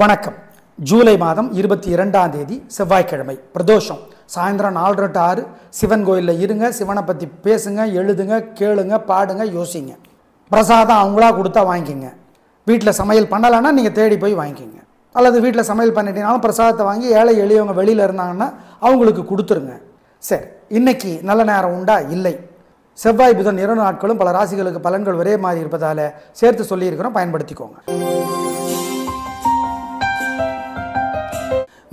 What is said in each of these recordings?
வணக்கம். ஜூலை மாதம் 22ஆம் தேதி செவ்வாய்க்கிழமை பிரதோஷம். சாயந்தரம் 4 to 6 சிவன் கோயிலில் இருங்க. சிவனை பற்றி பேசுங்க, எழுதுங்க, கேளுங்க, பாடுங்க, யோசிங்க. பிரசாதம் அவங்களா கொடுத்தா வாங்கிக்கிங்க. வீட்டில் சமையல் பண்ணலைன்னா நீங்கள் தேடி போய் வாங்கிக்கிங்க. அல்லது வீட்டில் சமையல் பண்ணிட்டீங்கனாலும் பிரசாதத்தை வாங்கி ஏழை எளியவங்க வெளியில் இருந்தாங்கன்னா அவங்களுக்கு கொடுத்துருங்க. சரி, இன்னைக்கு நல்ல நேரம் உண்டா? இல்லை. செவ்வாய் புதன் 2 நாட்களும் பல ராசிகளுக்கு பலன்கள் ஒரே மாதிரி இருப்பதால் சேர்த்து சொல்லியிருக்கிறோம், பயன்படுத்திக்கோங்க.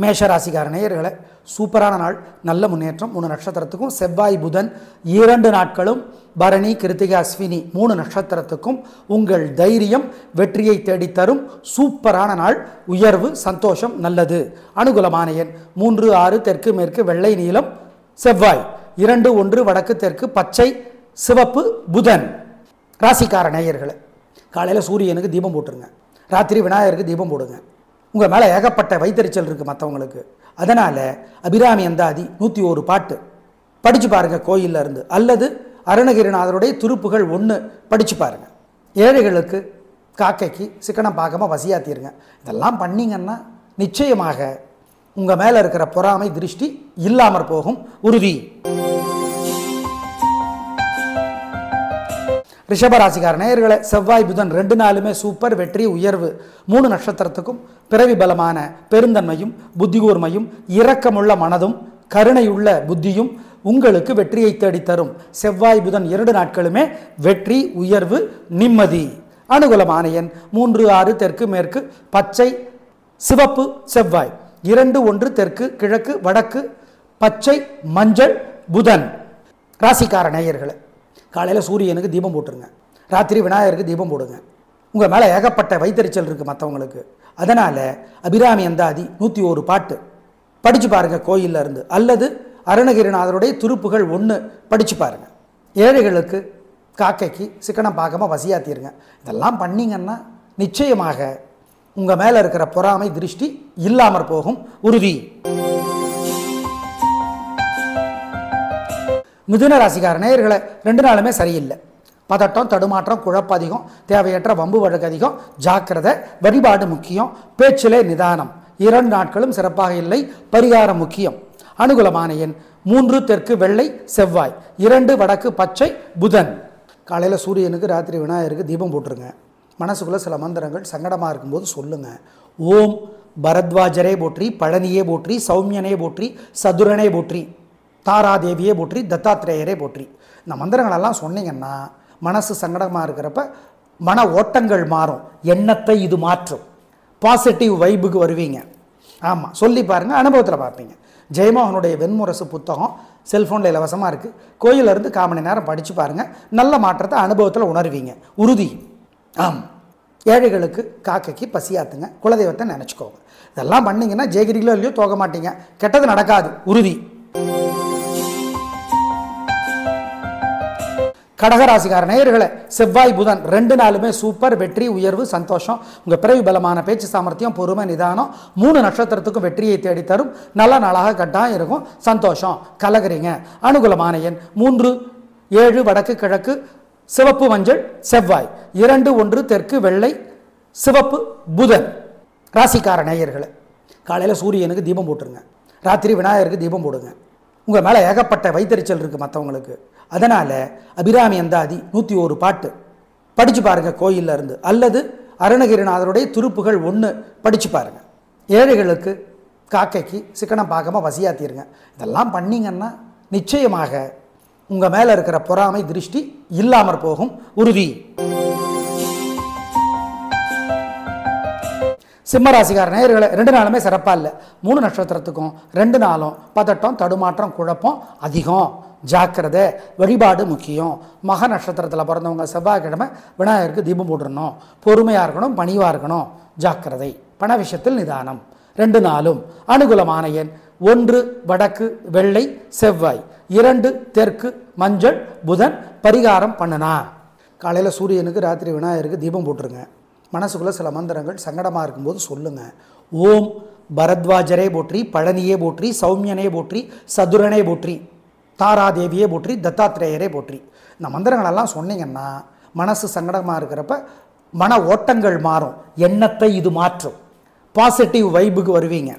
மேஷ ராசிக்கார நேயர்களே, சூப்பரான நாள், நல்ல முன்னேற்றம். 3 நட்சத்திரத்துக்கும் செவ்வாய் புதன் 2 நாட்களும் பரணி கிருத்திகை அஸ்வினி 3 நட்சத்திரத்துக்கும் உங்கள் தைரியம் வெற்றியை தேடித்தரும் சூப்பரான நாள். உயர்வு, சந்தோஷம், நல்லது. அனுகூலமான எண் 3, 6, தெற்கு மேற்கு, வெள்ளை நீலம் செவ்வாய். 2, 1 வடக்கு தெற்கு, பச்சை சிவப்பு புதன். ராசிக்கார நேயர்களே, காலையில் சூரியனுக்கு தீபம் போட்டுருங்க. ராத்திரி விநாயகருக்கு தீபம் போடுங்க. உங்கள் மேலே ஏகப்பட்ட வைத்தறிச்சல் இருக்குது மற்றவங்களுக்கு. அதனால் அபிராமி அந்தாதி 101 பாட்டு படித்து பாருங்கள் கோயிலில் இருந்து. அல்லது அருணகிரிநாதருடைய திருப்புகள் 1 படித்து பாருங்கள். ஏழைகளுக்கு காக்கைக்கு சிக்கனம் பார்க்காம வசியாத்திருங்க. இதெல்லாம் பண்ணிங்கன்னா நிச்சயமாக உங்கள் மேலே இருக்கிற பொறாமை திருஷ்டி இல்லாமற் போகும், உறுதி. ரிஷபராசிக்கார நேயர்களே, செவ்வாய் புதன் 2 நாளுமே சூப்பர், வெற்றி, உயர்வு. 3 நட்சத்திரத்துக்கும் பிறவி பலமான பெருந்தன்மையும் புத்திகூர்மையும் இரக்கமுள்ள மனதும் கருணையுள்ள புத்தியும் உங்களுக்கு வெற்றியை தேடித்தரும். செவ்வாய் புதன் 2 நாட்களுமே வெற்றி, உயர்வு, நிம்மதி. அனுகூலமான எண் 3, 6 தெற்கு மேற்கு, பச்சை சிவப்பு செவ்வாய். 2, 1 தெற்கு கிழக்கு வடக்கு, பச்சை மஞ்சள் புதன். ராசிக்கார நேயர்களே, காலையில் சூரியனுக்கு தீபம் போட்டுருங்க. ராத்திரி விநாயகருக்கு தீபம் போடுங்க. உங்கள் மேலே ஏகப்பட்ட வைத்தறிச்சல் இருக்குது மற்றவங்களுக்கு. அதனால் அபிராமி அந்தாதி 101 பாட்டு படித்து பாருங்கள் கோயிலில் இருந்து. அல்லது அருணகிரிநாதருடைய திருப்புகள் 1 படித்து பாருங்கள். ஏழைகளுக்கு காக்கைக்கு சிக்கனம் பார்க்காம வசியாத்திருங்க. இதெல்லாம் பண்ணிங்கன்னா நிச்சயமாக உங்கள் மேலே இருக்கிற பொறாமை திருஷ்டி இல்லாமற் போகும், உறுதி. மிதுன ராசிக்கார நேயர்களை, 2 நாளுமே சரியில்லை. பதட்டம், தடுமாற்றம், குழப்பம் அதிகம், தேவையற்ற வம்பு வழக்கு அதிகம், ஜாக்கிரதை, வழிபாடு முக்கியம், பேச்சிலே நிதானம். 2 நாட்களும் சிறப்பாக இல்லை, பரிகாரம் முக்கியம். அனுகூலமான எண் 3 தெற்கு வெள்ளை செவ்வாய். 2 வடக்கு பச்சை புதன். காலையில் சூரியனுக்கு ராத்திரி விநாயகருக்கு தீபம் போட்டுருங்க. மனசுக்குள்ளே சில மந்திரங்கள் சங்கடமாக இருக்கும்போது சொல்லுங்கள். ஓம் பரத்வாஜரே போற்றி, பழனியே போற்றி, சௌமியனே போற்றி, சதுரனே போற்றி, தாராதேவியே போற்றி, தத்தாத்திரேயரே போற்றி. இந்த மந்திரங்களெல்லாம் சொன்னீங்கன்னா மனசு சங்கடமாக இருக்கிறப்ப மன ஓட்டங்கள் மாறும், எண்ணத்தை இது மாற்றும், பாசிட்டிவ் வைபுக்கு வருவீங்க. ஆமாம், சொல்லி பாருங்கள், அனுபவத்தில் பார்ப்பீங்க. ஜெயமோகனுடைய வெண்முரசு புத்தகம் செல்ஃபோனில் இலவசமாக இருக்குது. கோயிலிருந்து 1/4 மணி நேரம் படித்து பாருங்கள், நல்ல மாற்றத்தை அனுபவத்தில் உணர்வீங்க, உறுதி. ஏழைகளுக்கு காக்கைக்கு பசியாத்துங்க, குலதெய்வத்தை நினச்சிக்கோங்க. இதெல்லாம் பண்ணிங்கன்னா ஜெயகிரிகளோ இல்லையோ தோக மாட்டீங்க, கெட்டது நடக்காது, உறுதி. கடகராசிக்கார நேயர்களே, செவ்வாய் புதன் 2 நாளுமே சூப்பர், வெற்றி, உயர்வு, சந்தோஷம். உங்கள் பிறவி பலமான பேச்சு சாமர்த்தியம், பொறுமை, நிதானம் 3 நட்சத்திரத்துக்கும் வெற்றியை தேடித்தரும். நல்ல நாளாக கட்டாயம் இருக்கும், சந்தோஷம், கலகரிங்க. அனுகூலமான எண் 3, 7 வடக்கு கிழக்கு, சிவப்பு மஞ்சள் செவ்வாய். 2, 1 தெற்கு வெள்ளை சிவப்பு புதன். ராசிக்கார நேயர்களே, காலையில் சூரியனுக்கு தீபம் போட்டுருங்க. ராத்திரி விநாயகருக்கு தீபம் போடுங்க. உங்கள் மேலே ஏகப்பட்ட வைத்தறிச்சல் இருக்குது மற்றவங்களுக்கு. அதனால் அபிராமி அந்தாதி 101 பாட்டு படித்து பாருங்கள் கோயிலில் இருந்து. அல்லது அருணகிரிநாதருடைய திருப்புகள் 1 படித்து பாருங்கள். ஏழைகளுக்கு காக்கைக்கு சிக்கனம் பார்க்காம வசியாத்திருங்க. இதெல்லாம் பண்ணிங்கன்னா நிச்சயமாக உங்கள் மேலே இருக்கிற பொறாமை திருஷ்டி இல்லாமற் போகும், உறுதி. சிம்மராசிக்கார நேயர்களை, 2 நாளுமே சிறப்பாக இல்லை. 3 நட்சத்திரத்துக்கும் 2 நாளும் பதட்டம், தடுமாற்றம், குழப்பம் அதிகம், ஜாக்கிரதை, வழிபாடு முக்கியம். மக நட்சத்திரத்தில் பிறந்தவங்க செவ்வாய்க்கிழமை விநாயகருக்கு தீபம் போட்டுடணும். பொறுமையாக இருக்கணும், பணிவாக இருக்கணும், ஜாக்கிரதை. பண விஷயத்தில் நிதானம். 2 நாளும். அனுகூலமான எண் 1 வடக்கு வெள்ளை செவ்வாய். 2 தெற்கு மஞ்சள் புதன். பரிகாரம் பண்ணுனா காலையில் சூரியனுக்கு ராத்திரி விநாயகருக்கு தீபம் போட்டுருங்க. மனசுக்குள்ளே சில மந்திரங்கள் சங்கடமாக இருக்கும்போது சொல்லுங்கள். ஓம் பரத்வாஜரே போற்றி, பழனியே போற்றி, சௌமியனே போற்றி, சதுரனே போற்றி, தாராதேவியே போற்றி, தத்தாத்திரேயரே போற்றி. இந்த மந்திரங்களெல்லாம் சொன்னீங்கன்னா மனசு சங்கடமாக இருக்கிறப்ப மன ஓட்டங்கள் மாறும், எண்ணத்தை இது மாற்றும், பாசிட்டிவ் வைபுக்கு வருவீங்க.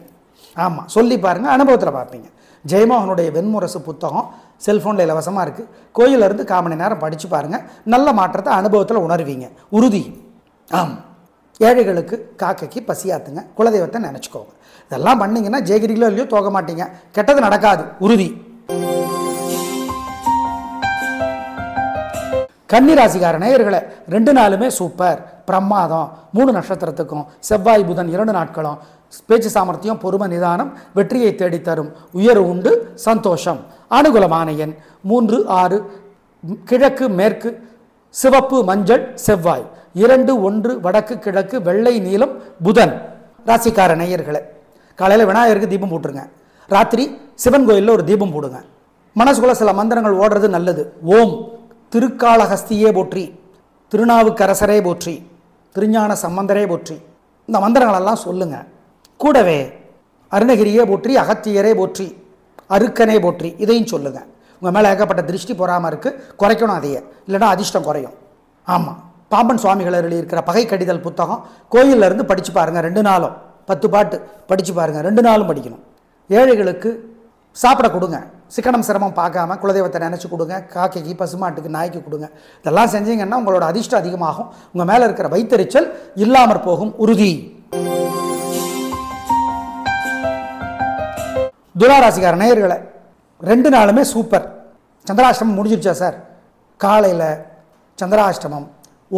ஆமாம், சொல்லி பாருங்கள், அனுபவத்தில் பார்ப்பீங்க. ஜெயமோகனுடைய வெண்முரசு புத்தகம் செல்ஃபோனில் இலவசமாக இருக்குது. கோயிலிருந்து 1/4 மணி நேரம் படித்து பாருங்கள், நல்ல மாற்றத்தை அனுபவத்தில் உணர்வீங்க, உறுதி. ஆமாம், ஏழைகளுக்கு காக்கைக்கு பசியாத்துங்க, குலதெய்வத்தை நினச்சிக்கோங்க. இதெல்லாம் பண்ணிங்கன்னா ஜெயகிரிகளோ இல்லையோ தோக மாட்டீங்க, கெட்டது நடக்காது, உறுதி. கன்னிராசிக்கார நேயர்களை 2 நாளுமே சூப்பர், பிரமாதம். 3 நட்சத்திரத்துக்கும் செவ்வாய் புதன் 2 நாட்களும் பேச்சு சாமர்த்தியம், பொறுமை, நிதானம், வெற்றியை தேடித்தரும், உயர்வு உண்டு, சந்தோஷம். அனுகூலமான எண் 3, 6, கிழக்கு மேற்கு, சிவப்பு மஞ்சள் செவ்வாய், 2, 1 வடக்கு கிழக்கு, வெள்ளை நீலம் புதன். ராசிக்கார நேயர்களை காலையில் விநாயகருக்கு தீபம் போட்டுருங்க, ராத்திரி சிவன் கோயிலில் ஒரு தீபம் போடுங்க. மனசுக்குள்ள சில மந்திரங்கள் ஓடுறது நல்லது. ஓம் திருக்காளஹஸ்தியே போற்றி, திருநாவுக்கரசரே போற்றி, திருஞான சம்பந்தரே போற்றி, இந்த மந்திரங்களெல்லாம் சொல்லுங்க. கூடவே அருணகிரியே போற்றி, அகத்தியரே போற்றி, அருக்கனே போற்றி, இதையும் சொல்லுங்க. உங்கள் மேலே ஏகப்பட்ட திருஷ்டி பொறாமல் இருக்குது, குறைக்கணும் அதையே, இல்லைனா அதிர்ஷ்டம் குறையும். ஆமாம், பாம்பன் சுவாமிகள் எழுதியிருக்கிற பகை கடிதல் புத்தகம் கோயிலில் இருந்து படித்து பாருங்கள், 2 நாளும் 10 பாட்டு படித்து பாருங்கள், 2 நாளும் படிக்கணும். ஏழைகளுக்கு சாப்பிட கொடுங்க, சிக்கனம் சிரமம் பார்க்காம குலதெய்வத்தை நினச்சி கொடுங்க, காக்கைக்கு, பசுமாட்டுக்கு, நாய்க்கு கொடுங்க. இதெல்லாம் செஞ்சீங்கன்னா உங்களோட அதிர்ஷ்டம் அதிகமாகும், உங்கள் மேலே இருக்கிற வைத்தறிச்சல் இல்லாமற் போகும், உறுதி. துளாராசிக்கார நேயர்களை 2 நாளுமே சூப்பர். சந்திராஷ்டமம் முடிஞ்சிருச்சா சார்? காலையில் சந்திராஷ்டமம்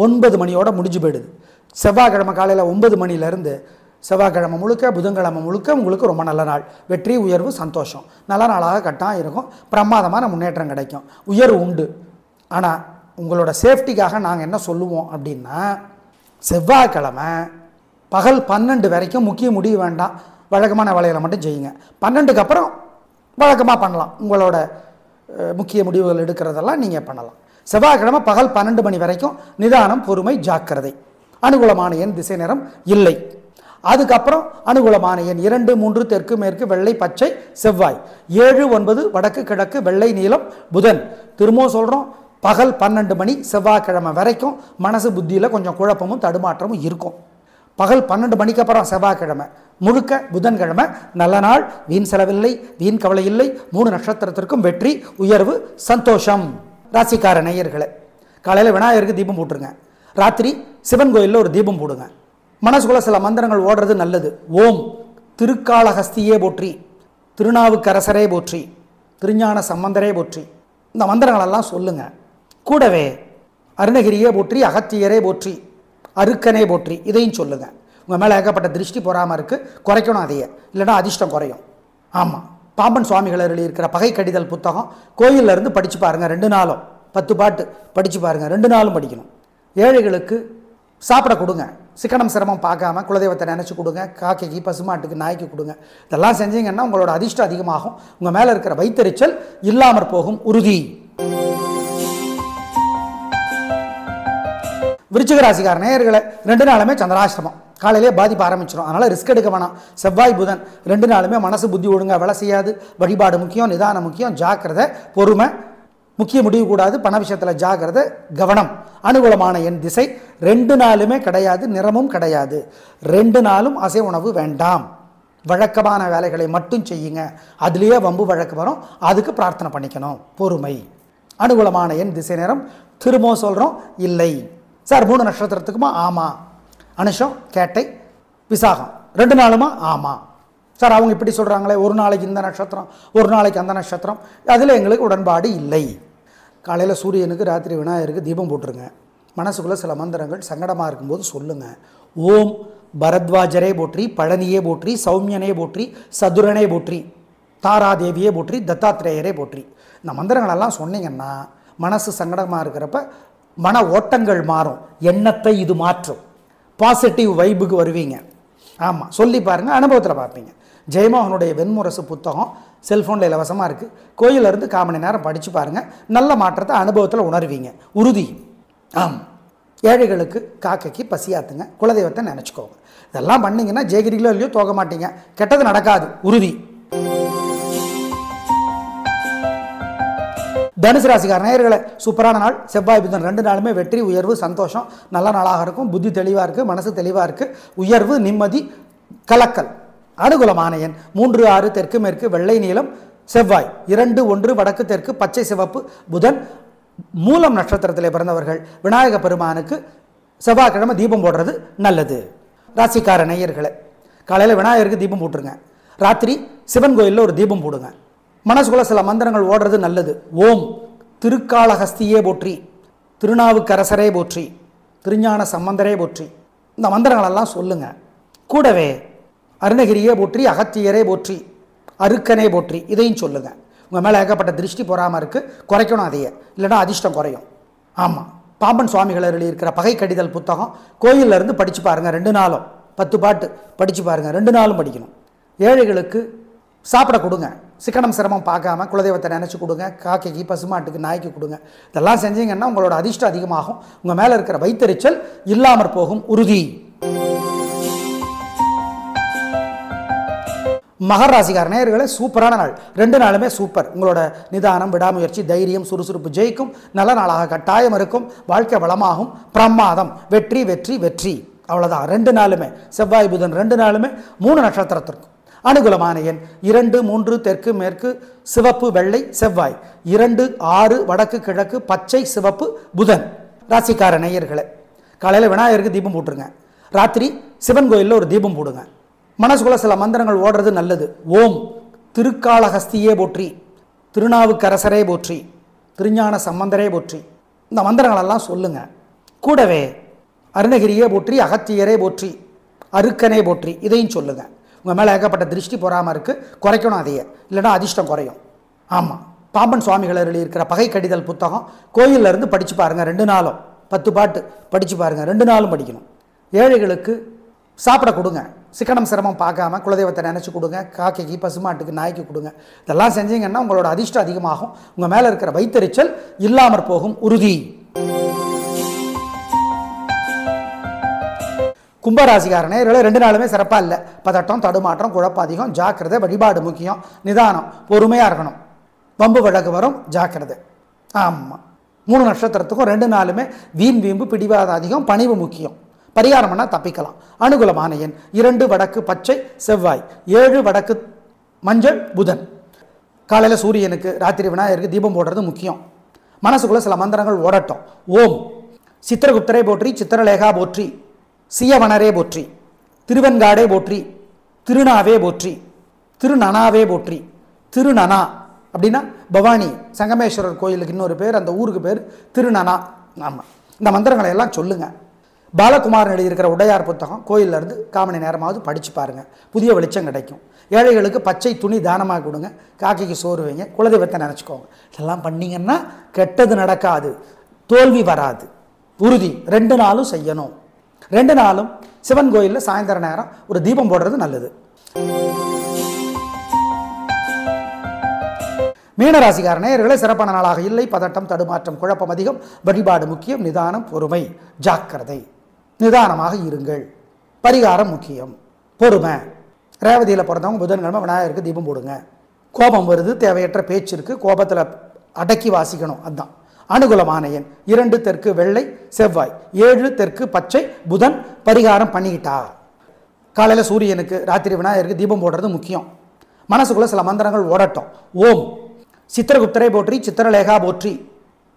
9 மணியோட முடிஞ்சு போயிடுது. செவ்வாய்க்கிழமை காலையில் 9 மணிலேருந்து செவ்வாய்க்கிழமை முழுக்க, புதன்கிழமை முழுக்க உங்களுக்கு ரொம்ப நல்ல நாள். வெற்றி, உயர்வு, சந்தோஷம், நல்ல நாளாக கட்டாயம் இருக்கும். பிரமாதமான முன்னேற்றம் கிடைக்கும், உயர்வு உண்டு. ஆனால் உங்களோட சேஃப்டிக்காக நாங்கள் என்ன சொல்லுவோம் அப்படின்னா, செவ்வாய்க்கிழமை பகல் 12 வரைக்கும் முக்கிய முடிவு வேண்டாம், வழக்கமான வேலைகளை மட்டும் செய்யுங்க. 12க்கு அப்புறம் வழக்கமாக பண்ணலாம், உங்களோட முக்கிய முடிவுகள் எடுக்கிறதெல்லாம் நீங்கள் பண்ணலாம். செவ்வாய்க்கிழமை பகல் 12 மணி வரைக்கும் நிதானம், பொறுமை, ஜாக்கிரதை. அனுகூலமான எண் திசை நேரம் இல்லை. அதுக்கப்புறம் அனுகூலமான எண் 2, 3 தெற்கு மேற்கு, வெள்ளை பச்சை செவ்வாய், 7, 9 வடக்கு கிழக்கு, வெள்ளை நீலம் புதன். திரும்பவும் சொல்கிறோம், பகல் 12 மணி செவ்வாய்க்கிழமை வரைக்கும் மனசு புத்தியில் கொஞ்சம் குழப்பமும் தடுமாற்றமும் இருக்கும். பகல் 12 மணிக்கு அப்புறம் செவ்வாய்க்கிழமை முழுக்க புதன்கிழமை நல்ல நாள், வீண் செலவில்லை, வீண் கவலை இல்லை. 3 நட்சத்திரத்திற்கும் வெற்றி, உயர்வு, சந்தோஷம். ராசிக்கார நேயர்களை காலையில் விநாயகருக்கு தீபம் போட்டுருங்க, ராத்திரி சிவன் கோயிலில் ஒரு தீபம் போடுங்க. மனசுக்குள்ள சில மந்திரங்கள் ஓடுறது நல்லது. ஓம் திருக்காளஹஸ்தியே போற்றி, திருநாவுக்கரசரே போற்றி, திருஞான சம்பந்தரே போற்றி, இந்த மந்திரங்களெல்லாம் சொல்லுங்க. கூடவே அருணகிரியே போற்றி, அகத்தியரே போற்றி, அருக்கனே போற்றி, இதையும் சொல்லுங்க. உங்கள் மேலே ஏகப்பட்ட திருஷ்டி பொறாமல் இருக்குது, குறைக்கணும் அதையே, இல்லைனா அதிர்ஷ்டம் குறையும். ஆமாம், பாம்பன் சுவாமிகள் எழுதியிருக்கிற பகை கடிதல் புத்தகம் கோயிலில் இருந்து படித்து பாருங்கள், 2 நாளும் 10 பாட்டு படித்து பாருங்கள், 2 நாளும் படிக்கணும். ஏழைகளுக்கு சாப்பிட கொடுங்க, சிக்கனம் சிரமம் பார்க்காம குலதெய்வத்தை நினச்சி கொடுங்க, காக்கைக்கு, பசுமாட்டுக்கு, நாய்க்கு கொடுங்க. இதெல்லாம் செஞ்சீங்கன்னா உங்களோட அதிர்ஷ்டம் அதிகமாகும், உங்கள் மேலே இருக்கிற வைத்தறிச்சல் இல்லாமற் போகும், உறுதி. விருச்சிக ராசிக்கார நேயர்களை 2 நாளுமே சந்திராஷ்டமம், காலையிலே பாதிப்பு ஆரம்பிச்சிடும். அதனால் ரிஸ்க் எடுக்க வேணாம். செவ்வாய் புதன் 2 நாளுமே மனசு புத்தி ஒழுங்காக வேலை செய்யாது. வழிபாடு முக்கியம், நிதானம் முக்கியம், ஜாக்கிரதை, பொறுமை, முக்கிய முடிவு கூடாது, பண விஷயத்தில் ஜாக்கிரதை, கவனம். அனுகூலமான என் திசை 2 நாளுமே கிடையாது, நிறமும் கிடையாது. 2 நாளும் அசை உணவு வேண்டாம், வழக்கமான வேலைகளை மட்டும் செய்யுங்க. அதுலேயே வம்பு வழக்கு வரும், அதுக்கு பிரார்த்தனை பண்ணிக்கணும், பொறுமை. அனுகூலமான என் திசை நேரம் திரும்பவும் சொல்கிறோம் இல்லை. சார் 3 நட்சத்திரத்துக்குமா? ஆமாம். அனுஷம், கேட்டை, விசாகம் 2 நாளுமா? ஆமாம். சார் அவங்க இப்படி சொல்கிறாங்களே, ஒரு நாளைக்கு இந்த நட்சத்திரம், ஒரு நாளைக்கு அந்த நட்சத்திரம், அதில் எங்களுக்கு உடன்பாடு இல்லை. காலையில் சூரியனுக்கு, ராத்திரி விநாயகருக்கு தீபம் போட்டுருங்க. மனசுக்குள்ளே சில மந்திரங்கள் சங்கடமாக இருக்கும்போது சொல்லுங்கள். ஓம் பரத்வாஜரே போற்றி, பழனியே போற்றி, சௌமியனே போற்றி, சதுரனே போற்றி, தாராதேவியே போற்றி, தத்தாத்திரேயரே போற்றி. இந்த மந்திரங்களெல்லாம் சொன்னீங்கன்னா மனசு சங்கடமாக இருக்கிறப்ப மன ஓட்டங்கள் மாறும், எண்ணத்தை இது மாற்றும், பாசிட்டிவ் வைபுக்கு வருவீங்க. ஆமாம், சொல்லி பாருங்கள், அனுபவத்தில் பார்ப்பீங்க. ஜெயமோகனுடைய வெண்முரசு புத்தகம் செல்ஃபோனில் இலவசமாக இருக்குது. கோயிலிருந்து 1/4 மணி நேரம் படித்து பாருங்கள், நல்ல மாற்றத்தை அனுபவத்தில் உணர்வீங்க, உறுதி. ஆமாம், ஏழைகளுக்கு காக்கைக்கு பசியாத்துங்க, குலதெய்வத்தை நினச்சிக்கோங்க. இதெல்லாம் பண்ணிங்கன்னா ஜெயகிரிகளோ இல்லையோ தோக மாட்டீங்க, கெட்டது நடக்காது, உறுதி. தனுசு ராசிக்கார நேயர்களை சூப்பரான நாள். செவ்வாய் புதன் 2 நாளுமே வெற்றி, உயர்வு, சந்தோஷம், நல்ல நாளாக இருக்கும். புத்தி தெளிவாக இருக்குது, மனசு தெளிவாக இருக்குது, உயர்வு, நிம்மதி, கலக்கல். அனுகூலமான எண் 3, 6 தெற்கு மேற்கு வெள்ளை நீலம் செவ்வாய். 2, 1 வடக்கு தெற்கு பச்சை சிவப்பு புதன். மூலம் நட்சத்திரத்திலே பிறந்தவர்கள் விநாயக பெருமானுக்கு செவ்வாய்க்கிழமை தீபம் போடுறது நல்லது. ராசிக்கார நேயர்களே, காலையில் விநாயகருக்கு தீபம் போட்டுருங்க. ராத்திரி சிவன் கோயிலில் ஒரு தீபம் போடுங்க. மனசுக்குள்ள சில மந்திரங்கள் ஓடுறது நல்லது. ஓம் திருக்காளஹஸ்தியே போற்றி, திருநாவுக்கரசரே போற்றி, திருஞான சம்பந்தரே போற்றி. இந்த மந்திரங்களெல்லாம் சொல்லுங்க. கூடவே அருணகிரியே போற்றி, அகத்தியரே போற்றி, அருக்கனே போற்றி இதையும் சொல்லுங்க. உங்கள் மேலே ஏகப்பட்ட திருஷ்டி பொறாமல் இருக்குது, குறைக்கணும் அதையே, இல்லைனா அதிர்ஷ்டம் குறையும். ஆமாம், பாம்பன் சுவாமிகள் எழுதியிருக்கிற பகை கடிதல் புத்தகம் கோயிலில் இருந்து படித்து பாருங்கள். 2 நாளும் 10 பாட்டு படித்து பாருங்கள். 2 நாளும் படிக்கணும். ஏழைகளுக்கு சாப்பிட கொடுங்க. சிக்கனம் சிரமம் பார்க்காம குலதெய்வத்தை நினச்சி கொடுங்க. காக்கைக்கு, பசுமாட்டுக்கு, நாய்க்கு கொடுங்க. இதெல்லாம் செஞ்சீங்கன்னா உங்களோட அதிர்ஷ்டம் அதிகமாகும். உங்கள் மேலே இருக்கிற வைத்தறிச்சல் இல்லாமற் போகும் உறுதி. மகர ராசிக்கார நேயர்களே, சூப்பரான நாள். 2 நாளுமே சூப்பர். உங்களோட நிதானம், விடாமுயற்சி, தைரியம், சுறுசுறுப்பு ஜெயிக்கும். நல்ல நாளாக கட்டாயம் இருக்கும். வாழ்க்கை வளமாகும். பிரமாதம். வெற்றி வெற்றி வெற்றி. அவ்வளோதான். 2 நாளுமே செவ்வாய் புதன் 2 நாளுமே 3 நட்சத்திரத்திற்கும் அனுகூலமான எண் 2, 3 தெற்கு மேற்கு சிவப்பு வெள்ளை செவ்வாய். 2, 6 வடக்கு கிழக்கு பச்சை சிவப்பு புதன். ராசிக்கார நேயர்களே, காலையில் விநாயகருக்கு தீபம் போட்டுருங்க. ராத்திரி சிவன் கோயிலில் ஒரு தீபம் போடுங்க. மனசுக்குள்ள சில மந்திரங்கள் ஓடுறது நல்லது. ஓம் திருக்காளஹஸ்தியே போற்றி, திருநாவுக்கரசரே போற்றி, திருஞான சம்பந்தரே போற்றி. இந்த மந்திரங்களெல்லாம் சொல்லுங்க. கூடவே அருணகிரியே போற்றி, அகத்தியரே போற்றி, அருக்கனே போற்றி இதையும் சொல்லுங்க. உங்கள் மேலே ஏகப்பட்ட திருஷ்டி பொறாமல் இருக்குது, குறைக்கணும் அதையே, இல்லைனா அதிர்ஷ்டம் குறையும். ஆமாம், பாம்பன் சுவாமிகள் எழுதியிருக்கிற பகை கடிதல் புத்தகம் கோயிலில் இருந்து படித்து பாருங்கள். 2 நாளும் 10 பாட்டு படித்து பாருங்கள். 2 நாளும் படிக்கணும். ஏழைகளுக்கு சாப்பிட கொடுங்க. சிக்கனம் சிரமம் பார்க்காம குலதெய்வத்தை நினச்சி கொடுங்க. காக்கைக்கு, பசுமாட்டுக்கு, நாய்க்கு கொடுங்க. இதெல்லாம் செஞ்சீங்கன்னா உங்களோட அதிர்ஷ்டம் அதிகமாகும். உங்கள் மேலே இருக்கிற வைத்தறிச்சல் இல்லாமற் போகும் உறுதி. கும்பராசிக்காரனே, 2 நாளுமே சிறப்பாக இல்லை. பதட்டம், தடுமாற்றம், குழப்பம் அதிகம். ஜாக்கிரதை. வழிபாடு முக்கியம். நிதானம், பொறுமையாக இருக்கணும். வம்பு வழக்கு வரும், ஜாக்கிரதை. ஆமாம், 3 நட்சத்திரத்துக்கும் 2 நாளுமே வீண் வீம்பு, பிடிவாத அதிகம், பணிவு முக்கியம். பரிகாரம் பண்ணால் தப்பிக்கலாம். அனுகூலமான எண் 2 வடக்கு பச்சை செவ்வாய். 7 வடக்கு மஞ்சள் புதன். காலையில் சூரியனுக்கு, ராத்திரி விநாயகருக்கு தீபம் போடுறது முக்கியம். மனசுக்குள்ள சில மந்திரங்கள் ஓடட்டும். ஓம் சித்திரகுப்தரே போற்றி, சித்திரலேகா போற்றி, சியவனரே போற்றி, திருவெண்காடே போற்றி, திருநாவே போற்றி, திருநனாவே போற்றி. திருநனா அப்படின்னா பவானி சங்கமேஸ்வரர் கோயிலுக்கு இன்னொரு பேர், அந்த ஊருக்கு பேர் திருநனா. ஆமாம், இந்த மந்திரங்களை எல்லாம் சொல்லுங்கள். பாலகுமாரன் எழுதியிருக்கிற உடையார் புத்தகம் கோயிலில் இருந்து 1/4 மணி நேரமாவது படித்து பாருங்கள். புதிய வெளிச்சம் கிடைக்கும். ஏழைகளுக்கு பச்சை துணி தானமாக கொடுங்க. காக்கைக்கு சோறு வைங்க. குலதெய்வத்தை நினச்சிக்கோங்க. இதெல்லாம் பண்ணிங்கன்னா கெட்டது நடக்காது, தோல்வி வராது, உறுதி. 2 நாளும் செய்யணும். 2 நாளும் சிவன் கோயிலில் சாயந்தர நேரம் ஒரு தீபம் போடுறது நல்லது. மீனராசிக்கார நேயர்களே, சிறப்பான நாளாக இல்லை. பதட்டம், தடுமாற்றம், குழப்பம் அதிகம். வழிபாடு முக்கியம். நிதானம், பொறுமை, ஜாக்கிரதை. நிதானமாக இருங்கள். பரிகாரம் முக்கியம். பொறுமை. ரேவதியில் பிறந்தவங்க புதன்கிழமை விநாயகருக்கு தீபம் போடுங்க. கோபம் வருது, தேவையற்ற பேச்சு இருக்குது, கோபத்தில் அடக்கி வாசிக்கணும். அதுதான். அனுகூலமான எண் 2 தெற்கு வெள்ளை செவ்வாய். 7 தெற்கு பச்சை புதன். பரிகாரம் பண்ணிக்கிட்டா. காலையில் சூரியனுக்கு, ராத்திரி விநாயகருக்கு தீபம் போடுறது முக்கியம். மனசுக்குள்ள சில மந்திரங்கள் ஓடட்டும். ஓம் சித்திரகுப்தரே போற்றி, சித்திரலேகா போற்றி,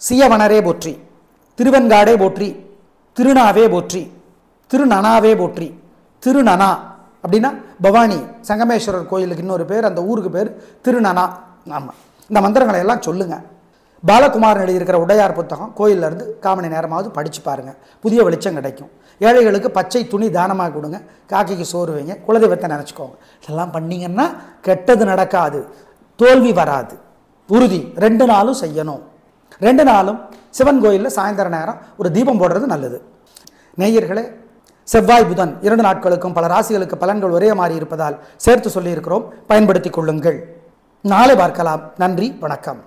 சியவனரே போற்றி, திருவெண்காடே போற்றி, திருநாவே போற்றி, திருநனாவே போற்றி. திருநனா அப்படின்னா பவானி சங்கமேஸ்வரர் கோயிலுக்கு இன்னொரு பேர், அந்த ஊருக்கு பேர் திருநனா. ஆமாம், இந்த மந்திரங்களை எல்லாம் சொல்லுங்கள். பாலகுமாரன் எழுதியிருக்கிற உடையார் புத்தகம் கோயிலில் இருந்து 1/4 மணி நேரமாவது படித்து பாருங்கள். புதிய வெளிச்சம் கிடைக்கும். ஏழைகளுக்கு பச்சை துணி தானமாக கொடுங்க. காக்கைக்கு சோறு வைங்க. குலதெய்வத்தை நினச்சிக்கோங்க. இதெல்லாம் பண்ணிங்கன்னா கெட்டது நடக்காது, தோல்வி வராது, உறுதி. 2 நாளும் செய்யணும். 2 நாளும் சிவன் கோயிலில் சாயந்தர நேரம் ஒரு தீபம் போடுறது நல்லது. நேயர்களே, செவ்வாய் புதன் 2 நாட்களுக்கும் பல ராசிகளுக்கு பலன்கள் ஒரே மாதிரி இருப்பதால் சேர்த்து சொல்லியிருக்கிறோம். பயன்படுத்திக் கொள்ளுங்கள். நாளை பார்க்கலாம். நன்றி, வணக்கம்.